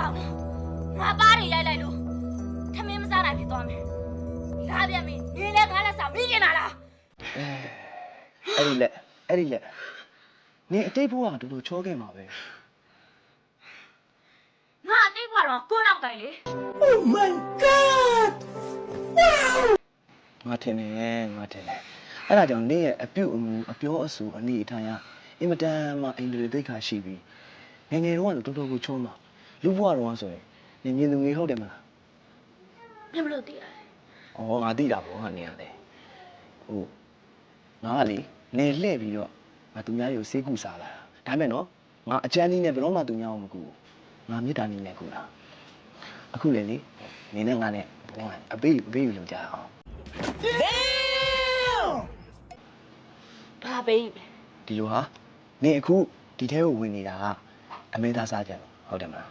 ကောင်ငါပါးတွေရိုက်လိုက်လို့ထမင်းမစားနိုင်ဖြစ်သွားမယ်လာပြန်ပြီနေလဲငါလက်စာမိကျင်လာလားအဲ့ဒီလက်နေအတိတ်ဘဝကတူတူချောခဲ့မှာပဲငါအတိတ်ဘဝတော့ကိုနောက်တိုင်လေ Oh my god ငါထင်တယ်အဲ့ဒါကြောင့်နေရဲ့အပြုတ်အမူအပြောအဆိုအနေအထိုင်ကအင်မတန်မှအိန္ဒြေသိက္ခာရှိပြီးငယ်ငယ်တော့တော်တော်ကိုချောမှာလူဘဝတော့ဆိုရင်နေမြင်သူငယ်ဟုတ်တယ်မလားမင်းမလို့တည်ရတယ်။အော်ငါသိတာပေါ့ဟာနေရတယ်။ဟုတ်ငါကလေနေလှည့်ပြီးတော့ငါသူများတွေကိုစေးကူစားလာတာဒါပေမဲ့နော်ငါအချမ်းကြီးနဲ့ဘယ်တော့မှသူများအောင်မကူငါမေတ္တာနည်းနဲ့ကူတာအခုလေနေနဲ့ငါနဲ့အပေးယူလို့ကြာအောင်ဘာပေးဒီလိုဟာနေအခုဒီထဲကိုဝင်နေတာကအမေသားစားကြတယ်ဟုတ်တယ်မလား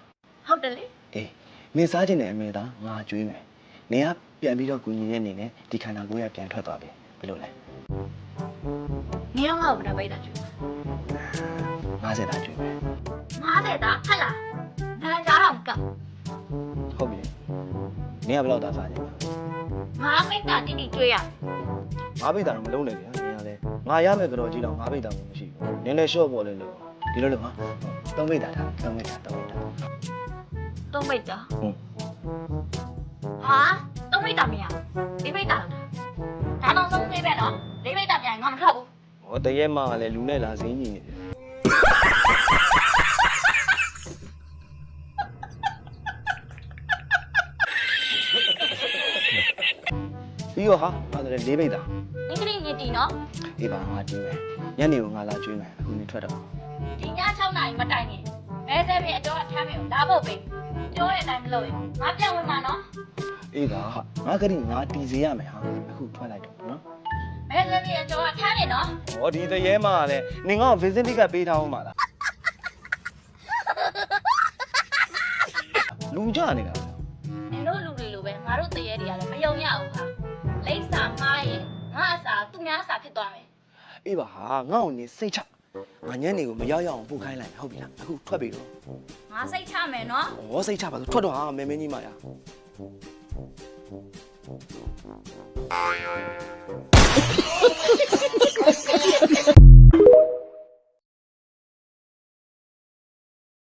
ဟုတ်တယ်လေအေးမင်းစားခြင်းနဲ့အမေသားငါကြွေးမယ်နေကပြန်ပြီးတော့ကူညီတဲ့အနေနဲ့ဒီခန္ဓာကိုယ်ရပြန်ထွက်သွားပြီဘယ်လိုလဲနေတော့ငါ့ကိုမပေးတာကျွေး50တာကြွေးမယ်50တာဟဲ့လားနားကြတော့ကဟုတ်ပြီနေကဘယ်လောက်သားစားကြလဲငါမိတ်တာတိတိကျွေးရငါးပိတ်တာတော့မလုံးနဲ့ဗျာနေရလဲငါရမယ်ကြတော့ကြီးတော့ငါးပိတ်တာမှမရှိဘူးနည်းနည်းရှော့ပေါ်လဲလို့ဒီလိုလို့ဟာ3ပိတ်တာထား3ပိတ်တာ3မိတ်တာဟုတ်ဟာ3မိတ်တာမရ4မိတ်တာဒါတော့ဆုံးသေးပဲနော်4မိတ်တာပြန်ငါမထွက်ဘူးဟောတရက်မှလည်းလူနဲ့လာစင်းကြီးနေတယ်ပြီးတော့ဟာအဲ့ဒါ4ပိတ်တာဒီကနေ့ညတီနော်အေးပါငါကြွေးမယ်ညနေကိုငါလာကြွေးမယ်အခုနေထွက်တော့ဒီည6နာရီမတိုင်ခင်မဲဆဲပြီးအတော့အထမ်းပြီးလာဖို့ပေးပြောတဲ့အတိုင်းမလုပ်ရင်ငါပြန်ဝင်မှာနော်အေးပါဟာငါကတိငါတီစေရမယ်ဟာအခုထွက်လိုက်တော့နော်မဲဆဲပြီးအတော့အထမ်းနေနော်ဟောဒီတရေမှလည်းနင်က visit ticket ပေးထားအောင်ပါလားလူကြနေတာနင်တို့လူတွေလိုပဲငါတို့တရေတွေကလည်းမယုံရဘူးဟာလိမ့်စာငါရဲ့ငါအစာသူများအစာဖြစ်သွားမယ်အေးပါဟာငါ့ကိုနေစိတ်ချငါညနေကိုမရောက်ရအောင်ပို့ခိုင်းလိုက်ဟုတ်ပြီလားအခုထွက်ပြီတော့ငါစိတ်ချမယ်နော်ဩစိတ်ချပါဆိုထွက်တော့ဟာမင်းကြီးမရ